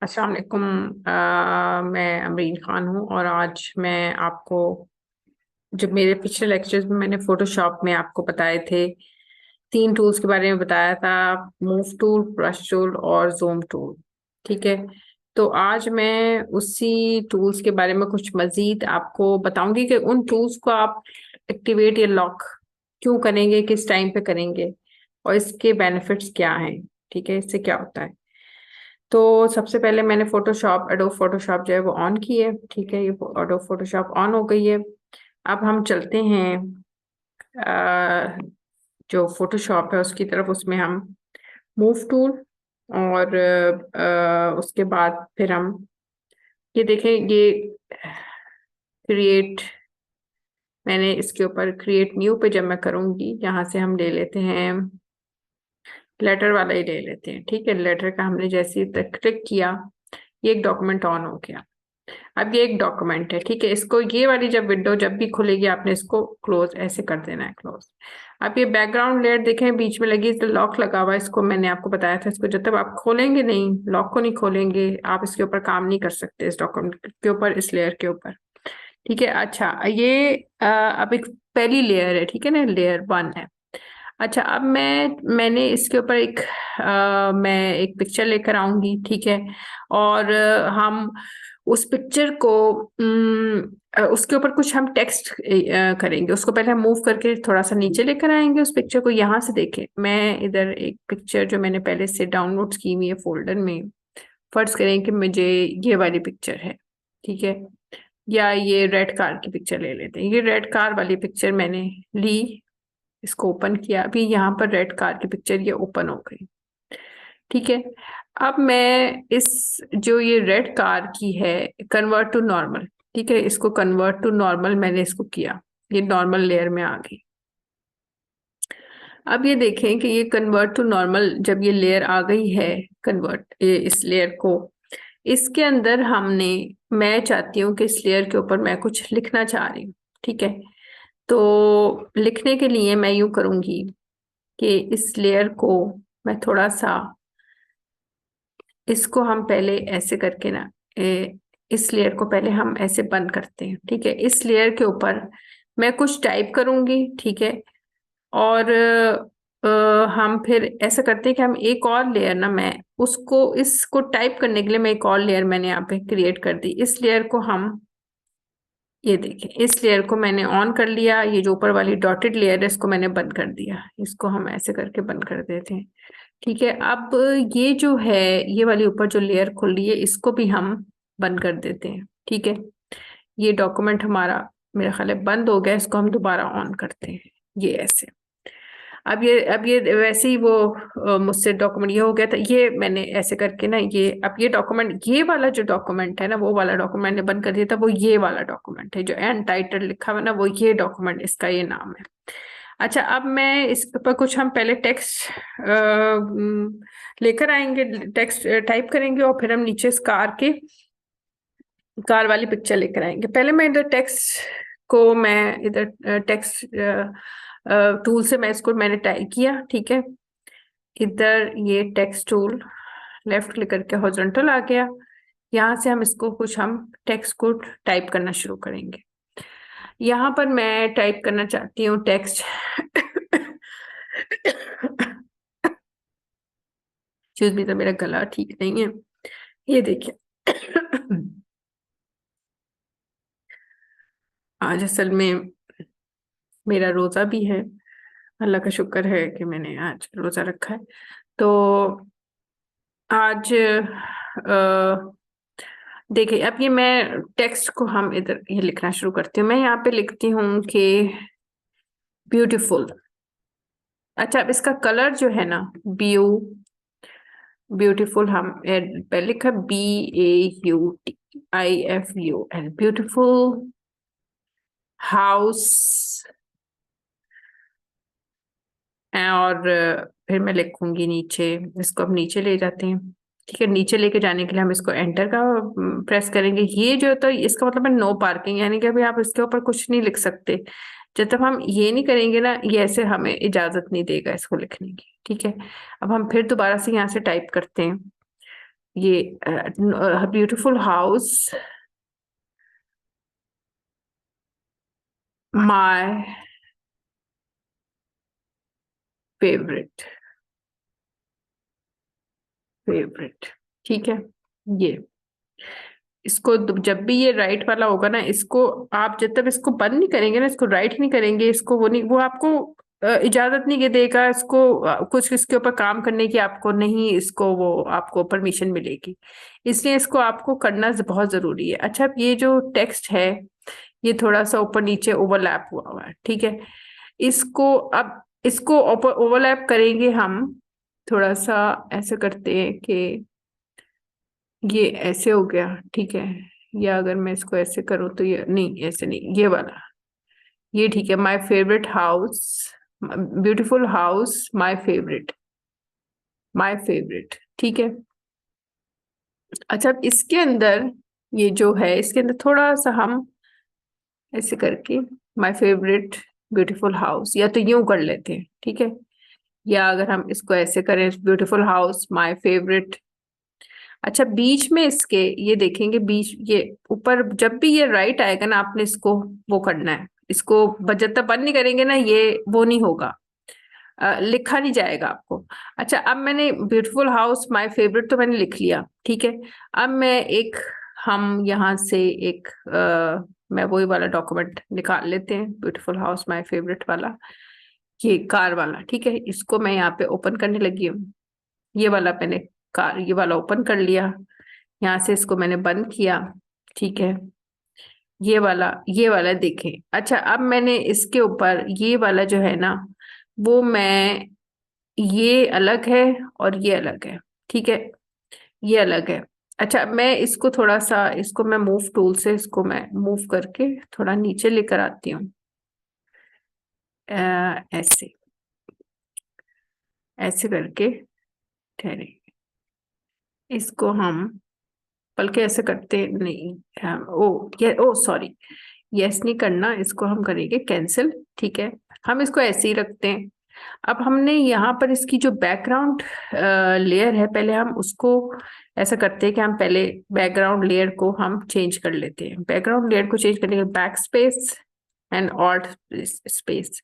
अस्सलाम वालेकुम। मैं अमरीन खान हूँ और आज मैं आपको जब मेरे पिछले लेक्चर्स में मैंने फोटोशॉप में आपको बताए थे, तीन टूल्स के बारे में बताया था। मूव टूल, ब्रश टूल और ज़ूम टूल। ठीक है। तो आज मैं उसी टूल्स के बारे में कुछ मजीद आपको बताऊंगी कि उन टूल्स को आप एक्टिवेट या लॉक क्यों करेंगे, किस टाइम पे करेंगे और इसके बेनिफिट्स क्या हैं। ठीक है, इससे क्या होता है। तो सबसे पहले मैंने फोटोशॉप, एडोब फोटोशॉप जो है वो ऑन की है। ठीक है, ये एडोब फोटोशॉप ऑन हो गई है। अब हम चलते हैं अ, जो फोटोशॉप है उसकी तरफ। उसमें हम मूव टूल और उसके बाद फिर हम ये देखें, ये क्रिएट, मैंने इसके ऊपर क्रिएट न्यू पे जब मैं करूंगी, यहाँ से हम ले लेते हैं लेटर वाला ही ले लेते हैं। ठीक है, लेटर का हमने जैसे ही क्लिक किया, ये एक डॉक्यूमेंट ऑन हो गया। अब ये एक डॉक्यूमेंट है। ठीक है, इसको ये वाली जब विंडो जब भी खुलेगी आपने इसको क्लोज ऐसे कर देना है, क्लोज। अब ये बैकग्राउंड लेयर देखें बीच में लगी, तो लॉक लगा हुआ है। इसको मैंने आपको बताया था, इसको जब तक आप खोलेंगे नहीं, लॉक को नहीं खोलेंगे, आप इसके ऊपर काम नहीं कर सकते, इस डॉक्यूमेंट के ऊपर, इस लेयर के ऊपर। ठीक है। अच्छा, ये अब एक पहली लेयर है। ठीक है ना, लेयर वन है। अच्छा, अब मैंने इसके ऊपर मैं एक पिक्चर लेकर आऊंगी। ठीक है। और हम उस पिक्चर को उसके ऊपर कुछ हम टेक्स्ट करेंगे। उसको पहले हम मूव करके थोड़ा सा नीचे लेकर आएंगे उस पिक्चर को। यहाँ से देखें, मैं इधर एक पिक्चर जो मैंने पहले से डाउनलोड की हुई है फोल्डर में, फर्ज करें कि मुझे ये वाली पिक्चर है। ठीक है, या ये रेड कार की पिक्चर ले लेते हैं। ये रेड कार वाली पिक्चर मैंने ली, इसको ओपन किया। अभी यहाँ पर रेड कार की पिक्चर ये ओपन हो गई। ठीक है। अब मैं इस जो ये रेड कार की है, कन्वर्ट टू नॉर्मल। ठीक है, इसको कन्वर्ट टू नॉर्मल मैंने इसको किया, ये नॉर्मल लेयर में आ गई। अब ये देखें कि ये कन्वर्ट टू नॉर्मल जब ये लेयर आ गई है, कन्वर्ट इस लेयर को, इसके अंदर मैं चाहती हूँ कि इस लेयर के ऊपर मैं कुछ लिखना चाह रही हूँ। ठीक है। तो लिखने के लिए मैं यूं करूंगी कि इस लेयर को मैं थोड़ा सा, इसको हम पहले ऐसे करके ना, इस लेयर को पहले हम ऐसे बंद करते हैं। ठीक है, इस लेयर के ऊपर मैं कुछ टाइप करूंगी। ठीक है। और हम फिर ऐसा करते हैं कि हम एक और लेयर ना, मैं उसको, इसको टाइप करने के लिए मैं एक और लेयर मैंने यहाँ पे क्रिएट कर दी। इस लेयर को हम, ये देखें, इस लेयर को मैंने ऑन कर लिया। ये जो ऊपर वाली डॉटेड लेयर है इसको मैंने बंद कर दिया। इसको हम ऐसे करके बंद कर देते हैं। ठीक है। अब ये जो है, ये वाली ऊपर जो लेयर खुल रही है, इसको भी हम बंद कर देते हैं। ठीक है, ये डॉक्यूमेंट हमारा मेरा ख्याल है बंद हो गया। इसको हम दोबारा ऑन करते हैं, ये ऐसे। अब ये वैसे ही वो मुझसे डॉक्यूमेंट ये हो गया था। ये मैंने ऐसे करके ना, ये अब ये डॉक्यूमेंट, ये वाला जो डॉक्यूमेंट है ना, वो वाला डॉक्यूमेंट ने बंद कर दिया था। वो ये वाला डॉक्यूमेंट है जो एंड टाइटल लिखा हुआ ना, वो ये डॉक्यूमेंट, इसका ये नाम है। अच्छा, अब मैं इस पर कुछ हम पहले टेक्स्ट लेकर आएंगे, टेक्स्ट टाइप करेंगे और फिर हम नीचे कार वाली पिक्चर लेकर आएंगे। पहले मैं इधर टेक्स्ट को, मैं इधर टेक्स्ट टूल से मैं इसको मैंने टाइप किया। ठीक है, इधर ये टेक्स्ट टूल, लेफ्ट क्लिक करके हॉरिजॉन्टल आ गया। यहाँ से हम इसको कुछ हम टेक्स्ट को टाइप करना शुरू करेंगे। यहाँ पर मैं टाइप करना चाहती हूँ टेक्स्ट एक्सक्यूज मी, तो मेरा गला ठीक नहीं है। ये देखिए आज असल में मेरा रोजा भी है। अल्लाह का शुक्र है कि मैंने आज रोजा रखा है। तो आज देखिए, अब ये मैं टेक्स्ट को हम इधर ये लिखना शुरू करती हूँ। मैं यहाँ पे लिखती हूँ कि ब्यूटीफुल। अच्छा, अब इसका कलर जो है ना, ब्यूटीफुल, हम पहले लिखा BAUTIFUL, ब्यूटीफुल हाउस। और फिर मैं लिखूंगी नीचे, इसको अब नीचे ले जाते हैं। ठीक है, नीचे लेके जाने के लिए हम इसको एंटर का प्रेस करेंगे। ये जो होता है इसका मतलब है नो पार्किंग, यानी कि अभी आप इसके ऊपर कुछ नहीं लिख सकते। जब तक हम ये नहीं करेंगे ना, ये ऐसे हमें इजाजत नहीं देगा इसको लिखने की। ठीक है, अब हम फिर दोबारा से यहाँ से टाइप करते हैं। ये beautiful house my favourite, favourite. ठीक है, ये इसको जब भी ये राइट वाला होगा ना, इसको आप जब तक इसको बंद नहीं करेंगे ना, इसको राइट नहीं करेंगे, इसको वो नहीं, वो आपको इजाजत नहीं देगा इसको कुछ इसके ऊपर काम करने की, आपको नहीं, इसको वो आपको परमिशन मिलेगी। इसलिए इसको आपको करना बहुत जरूरी है। अच्छा, अब ये जो टेक्स्ट है ये थोड़ा सा ऊपर नीचे ओवरलैप हुआ हुआ है, ठीक है। इसको अब इसको ओवरलैप करेंगे हम, थोड़ा सा ऐसे करते हैं कि ये ऐसे हो गया, ठीक है। या अगर मैं इसको ऐसे करूँ तो ये नहीं, ऐसे नहीं, ये वाला, ये ठीक है। My favourite house, beautiful house my favourite, my favourite, ठीक है। अच्छा, अब इसके अंदर ये जो है, इसके अंदर थोड़ा सा हम ऐसे करके माय फेवरेट ब्यूटीफुल हाउस, या तो यूं कर लेते हैं, ठीक है। या अगर हम इसको ऐसे करें, ब्यूटीफुल हाउस माय फेवरेट। अच्छा, बीच में इसके ये देखेंगे, बीच ये ऊपर जब भी ये राइट आएगा ना, आपने इसको वो करना है, इसको जब तक बंद नहीं करेंगे ना, ये वो नहीं होगा, लिखा नहीं जाएगा आपको। अच्छा, अब मैंने ब्यूटीफुल हाउस माय फेवरेट तो मैंने लिख लिया, ठीक है। अब मैं एक, हम यहाँ से एक मैं वही वाला डॉक्यूमेंट निकाल लेते हैं, ब्यूटीफुल हाउस माय फेवरेट वाला, ये कार वाला, ठीक है। इसको मैं यहाँ पे ओपन करने लगी हूँ, ये वाला मैंने कार, ये वाला ओपन कर लिया, यहाँ से इसको मैंने बंद किया, ठीक है। ये वाला देखें। अच्छा, अब मैंने इसके ऊपर ये वाला जो है ना, वो मैं, ये अलग है और ये अलग है, ठीक है, ये अलग है। अच्छा, मैं इसको थोड़ा सा, इसको मैं मूव टूल से इसको मैं मूव करके थोड़ा नीचे लेकर आती हूँ, ऐसे, ऐसे करके, ठहरे, इसको हम, बल्कि ऐसे करते नहीं, ओ ये, ओ सॉरी, यस नहीं करना, इसको हम करेंगे कैंसिल, ठीक है। हम इसको ऐसे ही रखते हैं। अब हमने यहाँ पर इसकी जो बैकग्राउंड लेयर है, पहले हम उसको ऐसा करते हैं कि हम पहले बैकग्राउंड लेयर को हम चेंज कर लेते हैं। बैकग्राउंड लेयर को चेंज करने के back space and alt space,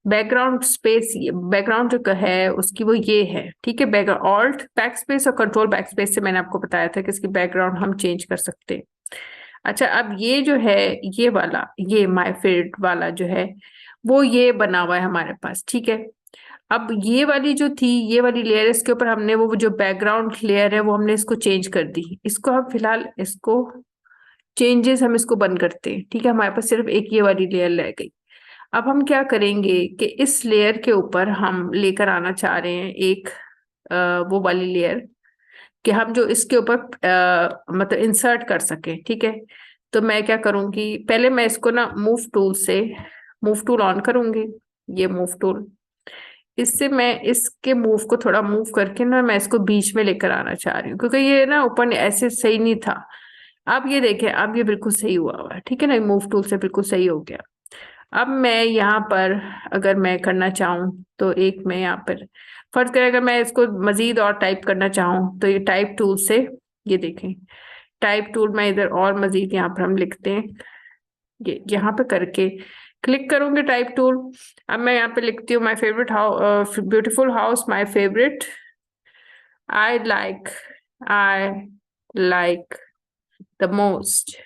background space, background जो है उसकी वो ये है, ठीक है। बैकग्राउंड ऑल्ट बैक स्पेस और कंट्रोल बैक स्पेस से मैंने आपको बताया था कि इसकी बैकग्राउंड हम चेंज कर सकते हैं। अच्छा, अब ये जो है, ये वाला, ये माय फेवरेट वाला जो है, वो ये बना हुआ है हमारे पास, ठीक है। अब ये वाली जो थी, ये वाली लेयर, इसके ऊपर हमने वो जो बैकग्राउंड लेयर है वो हमने इसको चेंज कर दी। इसको हम फिलहाल, इसको चेंजेस हम इसको बंद करते हैं, ठीक है। हमारे पास सिर्फ एक ये वाली लेयर रह गई। अब हम क्या करेंगे कि इस लेयर के ऊपर हम लेकर आना चाह रहे हैं एक वो वाली लेयर, कि हम जो इसके ऊपर मतलब इंसर्ट कर सके, ठीक है। तो मैं क्या करूंगी, पहले मैं इसको ना मूव टूल से, मूव टूल ऑन करूंगी, ये मूव टूल, इससे मैं इसके मूव को थोड़ा मूव करके ना, मैं इसको बीच में लेकर आना चाह रही हूँ, क्योंकि ये ना ऊपर ऐसे सही नहीं था। अब ये देखें, अब ये बिल्कुल सही हुआ है, ठीक है ना, मूव टूल से बिल्कुल सही हो गया। अब मैं यहाँ पर अगर मैं करना चाहूँ तो एक मैं यहाँ पर, फर्ज करें अगर मैं इसको मजीद और टाइप करना चाहूँ तो ये टाइप टूल से, ये देखें टाइप टूल में इधर और मजीद यहाँ पर हम लिखते हैं, ये यहाँ पे करके क्लिक करूंगे टाइप टूल। अब मैं यहाँ पे लिखती हूँ my favourite house, beautiful house my favourite, I like, I like the most,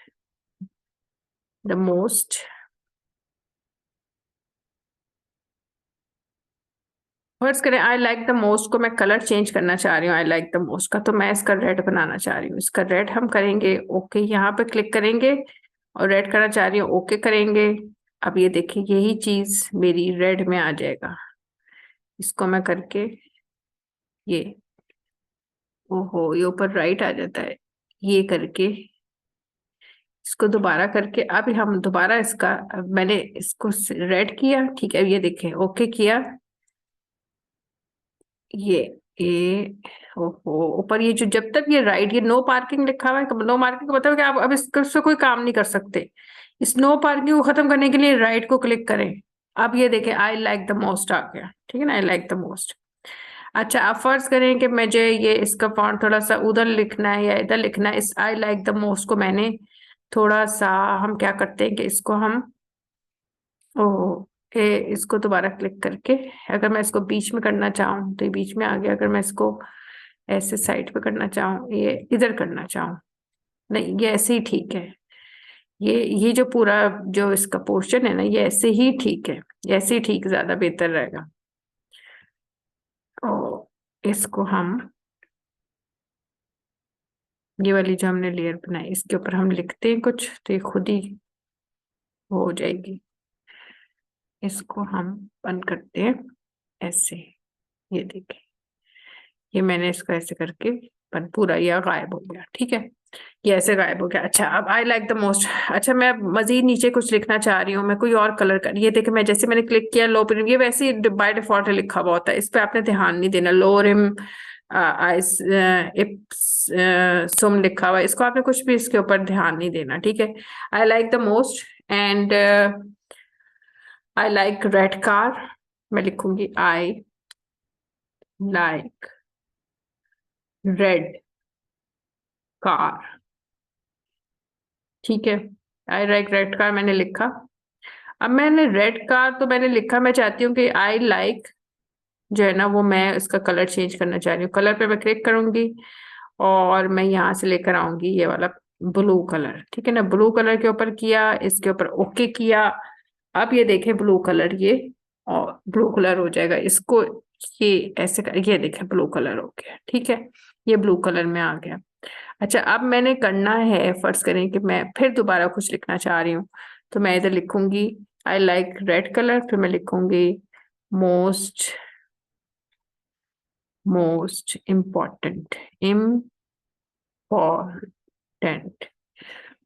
the most. फर्ज करें आई लाइक द मोस्ट को मैं कलर चेंज करना चाह रही हूँ, आई लाइक द मोस्ट का, तो मैं इसका रेड बनाना चाह रही हूँ, इसका रेड हम करेंगे, ओके यहाँ पे क्लिक करेंगे, और रेड करना चाह रही हूँ, ओके करेंगे। अब ये देखिए, यही चीज मेरी रेड में आ जाएगा। इसको मैं करके, ये, ओहो, ये ऊपर राइट आ जाता है, ये करके इसको दोबारा करके, अब हम दोबारा इसका, अब मैंने इसको रेड किया, ठीक है, ये देखें, ओके किया, ये ये ओहो, ऊपर ये जो, जब तक ये राइट, ये नो पार्किंग लिखा हुआ है, नो पार्किंग का मतलब कि आप अब इससे कोई काम नहीं कर सकते। इस नो पार्किंग को खत्म करने के लिए राइट को क्लिक करें। अब ये देखें, आई लाइक द मोस्ट आ गया, ठीक है ना, आई लाइक द मोस्ट। अच्छा, आप फर्ज करें कि मुझे ये इसका फॉन्ट थोड़ा सा उधर लिखना है या इधर लिखना है। इस आई लाइक द मोस्ट को मैंने थोड़ा सा, हम क्या करते हैं कि इसको हम ओ इसको दोबारा क्लिक करके, अगर मैं इसको बीच में करना चाहूँ तो ये बीच में आ गया। अगर मैं इसको ऐसे साइड पे करना चाहूँ, ये इधर करना चाहूँ, नहीं ये ऐसे ही ठीक है। ये जो पूरा जो इसका पोर्शन है ना, ये ऐसे ही ठीक है, ऐसे ही ठीक ज्यादा बेहतर रहेगा। और इसको हम, ये वाली जो हमने लेयर बनाई इसके ऊपर हम लिखते हैं कुछ, तो ये खुद ही हो जाएगी। इसको हम बंद करते हैं ऐसे, ये देखिए, ये मैंने इसको ऐसे करके बंद, पूरा ये गायब हो गया। ठीक है, ये ऐसे गायब हो गया। अच्छा, अब आई लाइक द मोस्ट। अच्छा, मैं मजीद नीचे कुछ लिखना चाह रही हूँ, मैं कोई और कलर कर, ये देखिए मैं जैसे मैंने क्लिक किया लो प्रिम, ये वैसे ही बाय डिफॉल्ट लिखा हुआ होता है, इस पे आपने ध्यान नहीं देना। लो रिम आइस सुम लिखा हुआ है, इसको आपने कुछ भी इसके ऊपर ध्यान नहीं देना। ठीक है, I like the most and I like red car, मैं लिखूंगी आई लाइक रेड कार। ठीक है, आई लाइक रेड कार मैंने लिखा। अब मैंने रेड कार तो मैंने लिखा, मैं चाहती हूँ कि आई लाइक जो है ना वो मैं इसका कलर चेंज करना चाह रही हूँ। कलर पे मैं क्लिक करूंगी और मैं यहाँ से लेकर आऊंगी ये वाला ब्लू कलर। ठीक है ना, ब्लू कलर के ऊपर किया, इसके ऊपर ओके किया। अब ये देखें ब्लू कलर, ये और ब्लू कलर हो जाएगा इसको, ये ऐसे कर, ये देखें ब्लू कलर हो गया। ठीक है, ये ब्लू कलर में आ गया। अच्छा, अब मैंने करना है, फर्ज करें कि मैं फिर दोबारा कुछ लिखना चाह रही हूँ, तो मैं इधर लिखूंगी आई लाइक रेड कलर, फिर मैं लिखूंगी most most important, important,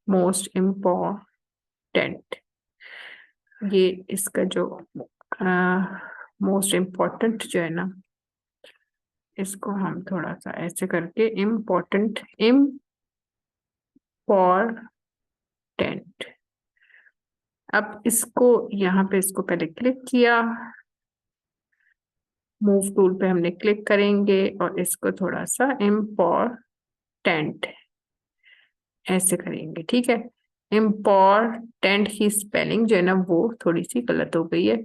most important. ये इसका जो मोस्ट इम्पॉर्टेंट जो है ना, इसको हम थोड़ा सा ऐसे करके इम्पोर्टेंट, इम्पोर्टेंट। अब इसको यहाँ पे इसको पहले क्लिक किया, मूव टूल पे हमने क्लिक करेंगे और इसको थोड़ा सा इम्पोर्टेंट ऐसे करेंगे। ठीक है, इम्पोर्टेंट की स्पेलिंग जो है ना वो थोड़ी सी गलत हो गई है।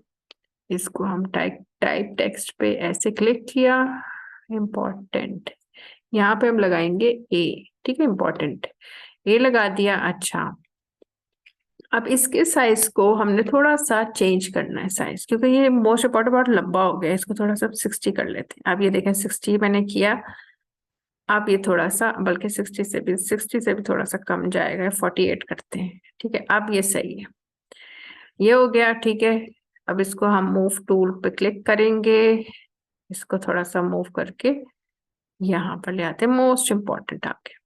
इसको हम टाइप टाइप टेक्स्ट पे ऐसे क्लिक किया, इम्पोर्टेंट, यहाँ पे हम लगाएंगे ए। ठीक है, इम्पोर्टेंट ए लगा दिया। अच्छा, अब इसके साइज को हमने थोड़ा सा चेंज करना है साइज, क्योंकि ये मोस्ट इम्पोर्टेंट बहुत लंबा हो गया, इसको थोड़ा सा 60 कर लेते हैं। अब ये देखें 60 मैंने किया। अब ये थोड़ा सा, बल्कि 60 से भी थोड़ा सा कम जाएगा, 48 करते हैं। ठीक है, अब ये सही है, ये हो गया। ठीक है, अब इसको हम मूव टूल पे क्लिक करेंगे, इसको थोड़ा सा मूव करके यहाँ पर ले आते हैं, मोस्ट इम्पोर्टेंट आ गया।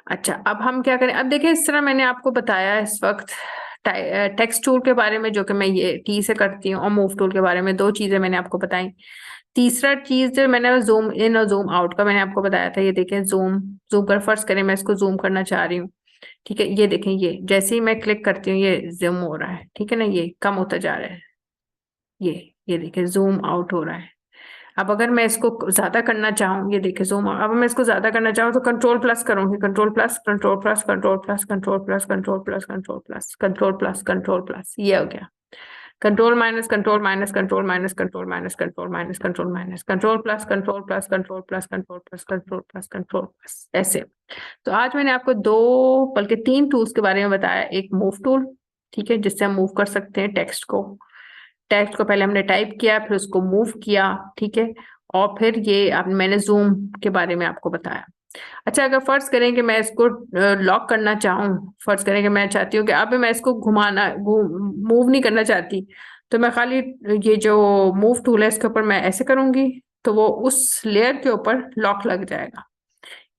अच्छा, अब हम क्या करें, अब देखिए इस तरह मैंने आपको बताया इस वक्त टेक्स्ट टूल के बारे में, जो कि मैं ये टी से करती हूँ, और मूव टूल के बारे में, दो चीजें मैंने आपको बताई। तीसरा चीज जो मैंने जूम इन और जूम आउट का मैंने आपको बताया था, ये देखें जूम जूम कर, फर्स्ट करें मैं इसको जूम करना चाह रही हूँ। ठीक है, ये देखें, ये जैसे ही मैं क्लिक करती हूँ ये जूम हो रहा है। ठीक है ना, ये कम होता जा रहा है, ये देखें जूम आउट हो रहा है। अब अगर मैं इसको ज्यादा करना चाहूँ, ये देखिए जूम, अब मैं इसको ज्यादा करना चाहूँ तो कंट्रोल प्लस करूंगी, control plus control plus control plus control plus control plus control plus control plus control plus, ये हो गया। Control minus control minus control minus control minus control minus control minus control plus control plus control plus control plus control plus control plus, ऐसे। तो आज मैंने आपको दो बल्कि तीन टूल्स के बारे में बताया। एक मूव टूल, ठीक है, जिससे हम मूव कर सकते हैं टेक्स्ट को। टेक्स्ट को पहले हमने टाइप किया, फिर उसको मूव किया। ठीक है, और फिर ये मैंने जूम के बारे में आपको बताया। अच्छा, अगर फर्ज करें कि मैं इसको लॉक करना चाहूँ, फर्ज करें कि मैं चाहती हूँ कि अब मैं इसको घुमाना, मूव नहीं करना चाहती, तो मैं खाली ये जो मूव टूल है इसके ऊपर मैं ऐसे करूंगी, तो वो उस लेयर के ऊपर लॉक लग जाएगा।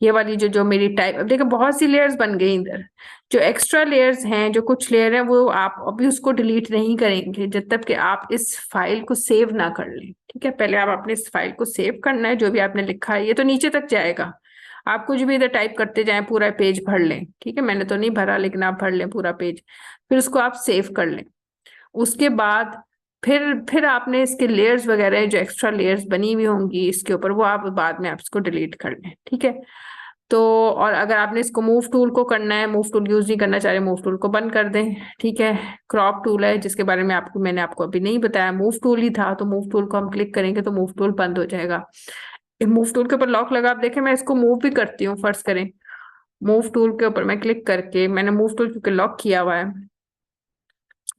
ये वाली जो जो मेरी टाइप, अब देखो बहुत सी लेयर्स बन गई इधर। जो एक्स्ट्रा लेयर्स हैं, जो कुछ लेयर हैं, वो आप अभी उसको डिलीट नहीं करेंगे जब तक कि आप इस फाइल को सेव ना कर लें। ठीक है, पहले आप अपने इस फाइल को सेव करना है, जो भी आपने लिखा है। ये तो नीचे तक जाएगा, आप कुछ भी इधर टाइप करते जाएं, पूरा पेज भर लें। ठीक है, मैंने तो नहीं भरा, लेकिन आप भर लें पूरा पेज, फिर उसको आप सेव कर लें। उसके बाद फिर आपने इसके लेयर्स वगैरह जो एक्स्ट्रा लेयर्स बनी हुई होंगी इसके ऊपर, वो आप बाद में आप इसको डिलीट कर लें, ठीक है। तो और अगर आपने इसको मूव टूल को करना है, मूव टूल यूज नहीं करना चाह रहे, मूव टूल को बंद कर दें, ठीक है। क्रॉप टूल है जिसके बारे में मैंने आपको अभी नहीं बताया, मूव टूल ही था, तो मूव टूल को हम क्लिक करेंगे तो मूव टूल बंद हो जाएगा। मूव टूल के ऊपर लॉक लगा, आप देखें मैं इसको मूव भी करती हूँ, फर्ज करें मूव टूल के ऊपर मैं क्लिक करके, मैंने मूव टूल क्योंकि लॉक किया हुआ है,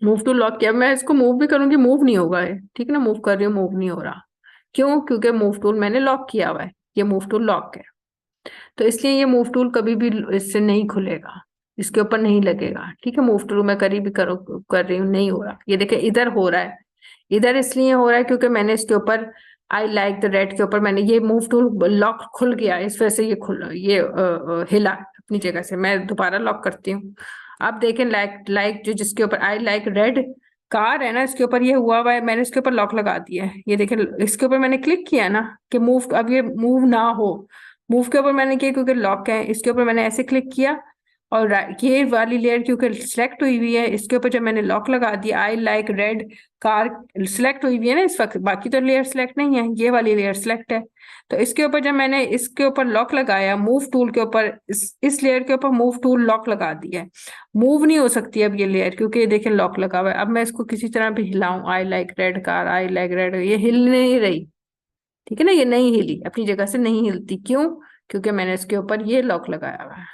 मूव टू लॉक किया, मैं इसको मूव भी करूंगी मूव नहीं होगा है, ठीक है ना, मूव कर रही हूँ मूव नहीं हो रहा। क्यों? क्योंकि मूव टूल मैंने लॉक किया हुआ है, ये मूव टूल लॉक है, तो इसलिए ये मूव टूल कभी भी इससे नहीं खुलेगा, इसके ऊपर नहीं लगेगा, ठीक है। मूव टूल मैं करी भी कर रही हूँ, नहीं हो रहा। ये देखे इधर हो रहा है, इधर इसलिए हो रहा है क्योंकि मैंने इसके ऊपर आई लाइक द रेड के ऊपर मैंने ये मूव टूल लॉक खुल गया, इस वजह से ये हिला अपनी जगह से। मैं दोबारा लॉक करती हूँ। अब देखें लाइक जो जिसके ऊपर आई लाइक रेड कार है ना, इसके ऊपर ये हुआ है, मैंने इसके ऊपर लॉक लगा दिया है। ये देखें इसके ऊपर मैंने क्लिक किया ना कि मूव, अब ये मूव ना हो, मूव के ऊपर मैंने किया क्योंकि लॉक है, इसके ऊपर मैंने ऐसे क्लिक किया और ये वाली लेयर क्योंकि सिलेक्ट हुई हुई है, इसके ऊपर जब मैंने लॉक लगा दिया, आई लाइक रेड कार सिलेक्ट हुई हुई है ना इस वक्त, बाकी तो लेयर सिलेक्ट नहीं है, ये वाली लेयर सिलेक्ट है। तो इसके ऊपर जब मैंने इसके ऊपर लॉक लगाया, मूव टूल के ऊपर, इस लेयर के ऊपर मूव टूल लॉक लगा दिया है, मूव नहीं हो सकती अब ये लेयर क्योंकि ये देखें लॉक लगा हुआ है। अब मैं इसको किसी तरह भी हिलाऊं, I like red car, I like red, ये हिल नहीं रही, ठीक है ना, ये नहीं हिली, अपनी जगह से नहीं हिलती। क्यों? क्योंकि मैंने इसके ऊपर ये लॉक लगाया हुआ है।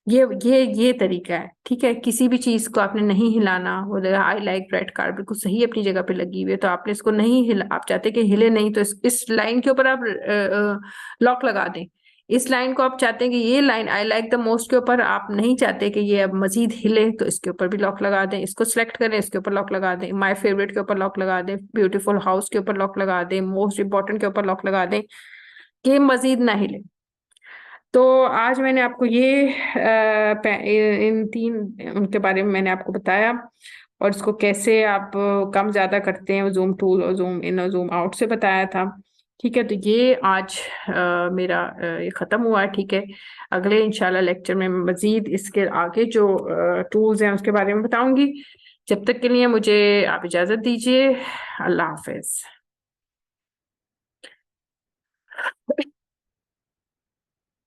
ये तरीका है, ठीक है। किसी भी चीज को आपने नहीं हिलाना, वो आई लाइक रेड कार बिल्कुल सही अपनी जगह पे लगी हुई है, तो आपने इसको नहीं हिला, आप चाहते कि हिले नहीं, तो इस लाइन के ऊपर आप लॉक लगा दें। इस लाइन को आप चाहते हैं कि ये line I like the most के ऊपर आप नहीं चाहते कि ये अब मजीद हिले, तो इसके ऊपर भी लॉक लगा दें, इसको सिलेक्ट करें, इसके ऊपर लॉक लगा दें, माई फेवरेट के ऊपर लॉक लगा दें, ब्यूटीफुल हाउस के ऊपर लॉक लगा दें, मोस्ट इंपॉर्टेंट के ऊपर लॉक लगा दें कि मजीद ना हिले। तो आज मैंने आपको इन तीन उनके बारे में मैंने आपको बताया, और इसको कैसे आप कम ज्यादा करते हैं, जूम टूल और जूम इन और जूम आउट से बताया था, ठीक है। तो ये आज मेरा ये खत्म हुआ है, ठीक है। अगले इंशाल्लाह लेक्चर में मजीद इसके आगे जो टूल्स हैं उसके बारे में बताऊंगी। जब तक के लिए मुझे आप इजाजत दीजिए, अल्लाह हाफिज।